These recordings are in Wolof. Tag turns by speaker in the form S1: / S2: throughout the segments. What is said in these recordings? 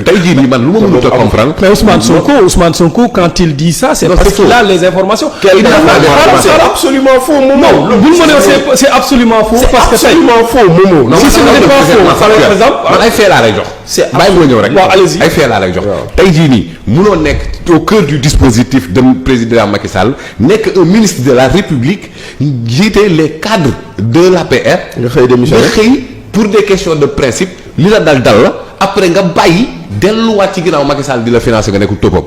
S1: tey jii nii man lu ma mënut a comprendre.
S2: mais Ousmane Sonko quand il dit ça c'est parce qu'il a les informations.
S1: C'est
S2: absolument faux Momo. Non bu ñu mënee c'est absolument faux. parce que tey
S1: faux Momo.
S2: si ce n'est pas faux par exemple.
S1: man ay fee laa lay jox.
S2: c'est
S1: bàyyi ma ñëw rek.
S2: waaw allez-y
S1: ay fee laa lay jox. tey jii nii munoo nekk au cœur du dispositif de président Macky Sall nekk un ministre de la République jiite les cadres de l'APR.
S3: nga xëy démissionné
S1: nga xëy pour des questions de principe li la dal la. après nga bàyyi delluwaat ci ginnaaw Macky Sall di la financer nga nekkul toppam.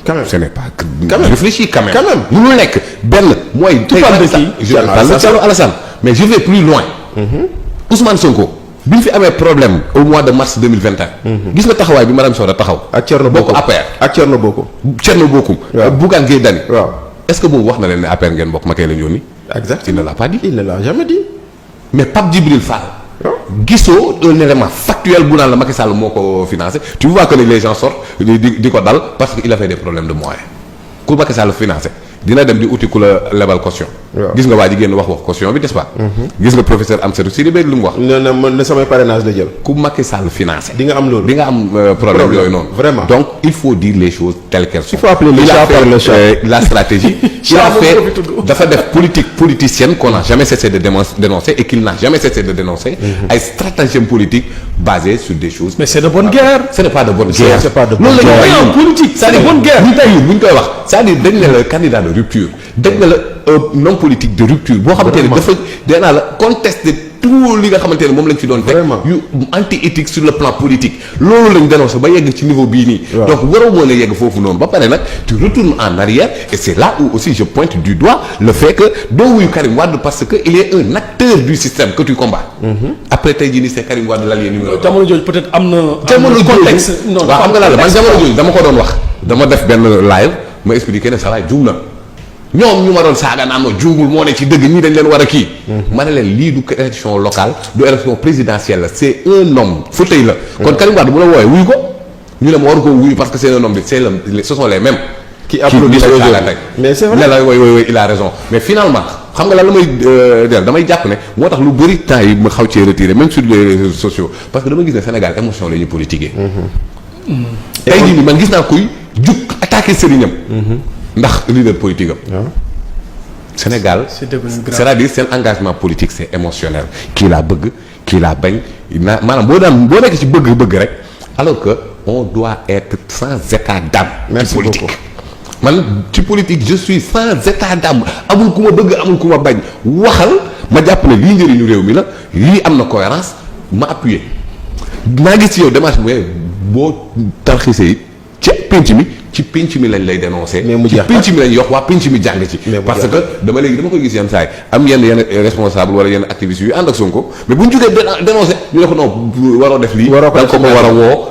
S3: quand même
S1: ce n'est pas.
S3: quand même
S1: réfléchis quand même.
S3: quand même
S1: mënul nekk benn mooy.
S2: tu parles de qui
S1: Alassane mais je vais plus loin. Ousmane Sonko bi ñu fi amee problème au mois de mars 2021. gis nga taxawaay bi madame Soda taxaw.
S3: ak Thierno Bocoum
S1: bokk APR
S3: ak Thierno Bocoum.
S1: Thierno Bocoum.
S3: waaw
S1: Bougane Gueye Dany.
S3: waaw
S1: est-ce que boobu wax na leen ne APR ngeen bokk ma koy leen yónni.
S3: exact
S1: il ne l'a pas dit.
S3: il ne l'a jamais dit.
S1: mais Pape Djibril Fall. gisoo un élément factuel bu naan la Macky Sall moo ko financé tu vois que les gens sortent di ko dal parce que il avait des problèmes de moyens ku Macky Sall financé dina dem di uti ku la lebal caution. gis nga waa ji génn wax caution bi n'est-ce pas. gis nga professeur Amsatou Sidibé lu mu wax.
S3: ne samay parrainage la jël.
S1: ku Macky Sall financé.
S3: di nga am loolu
S1: di nga am problème yooyu noonu.
S3: vraiment
S1: donc il faut dire les choses telles qu'elles sont.
S3: il faut appeler le chat par le chat.
S1: La stratégie. il a fait dafa def politique politicienne qu'on n'a jamais cessé de dénoncer et qu'il n'a jamais cessé de dénoncer. ay stratagème politique basée sur des choses.
S2: mais c'est de bonne guerre.
S1: ce n'est pas de bonne guerre.
S3: c'est pas de bonne
S1: guerre.
S2: en politique c'est de bonne guerre.
S1: ñu tey bu ñu koy wax c'est-à-dire dañ ne la candidat de rupture dañ ne la non politique de rupture boo xamante ne dafa danaa la contester tout li nga xamante ne moom lañ fi doon teg yu anti éthique sur le plan politique loolu lañ dénoncé ba yegg ci niveau bii nii. donc waroo mën a yegg foofu noonu ba pare nag tu retournes en arrière et c'est là où aussi je pointe du doigt le fait que doo wuyu Karim Wade parce que il est un acteur du système que tu combats. après tey jii nii c'est Karim Wade l'allié numéro 1.
S2: jamono jooju peut-être am na.
S1: jamono
S2: contexte non
S1: waaw xam nga la man jamono jooju dama ko doon wax dama def benn live ma expliqué ne sa waay juum na ñoom ñu ma doon saaga naan ma juumul moo ne ci dëgg ñii dañ leen war a kii. ma ne leen lii du élection locale du élection présidentielle la c'est un homme fauteuil la. kon Karim Wade bu la wooyee wuyu ko ñu ne ma war ko wuyu parce que c'est un homme bi ce sont les mêmes.
S3: qui applaudissent aujourd'hui mais c'est vrai
S1: ne la oui il a raison mais finalement xam nga lan la may damay jàpp ne moo tax lu bëri temps yi ma xaw cee retiré même sur les réseaux sociaux parce que dama gis ne Sénégal émotion la ñuy politiquer. tey jii nii man gis naa kuy jug attaquer sëriñam. ndax leader politique am. Sénégal c'est-à-dire seen engagement politique c'est émotionnel kii laa bëgg kii laa bañ maanaam boo nekk ci bëgg rek alors que on doit être sans état d'âme.
S3: merci
S1: politique
S3: beaucoup.
S1: man ci politique je suis sans état d'âme amul ku ma bëgg amul ku ma bañ waxal ma jàpp ne lii njëriñu réew mi la lii am na cohérence ma appuyer maa gis ci yow démarche bi boo tarxisee ci penc mi. ci penc mi lañ lay dénoncer.
S3: mais mu
S1: ci penc mi lañ yox waa penc mi jàng ci. parce que dama koy gis yenn saa yi am yenn responsable wala yenn activistes yu ànd ak Sonko mais bu ñu jógee dénoncer ñu ne ko non waroo def lii.
S3: waroo ko
S1: da nga ko ma war a woo.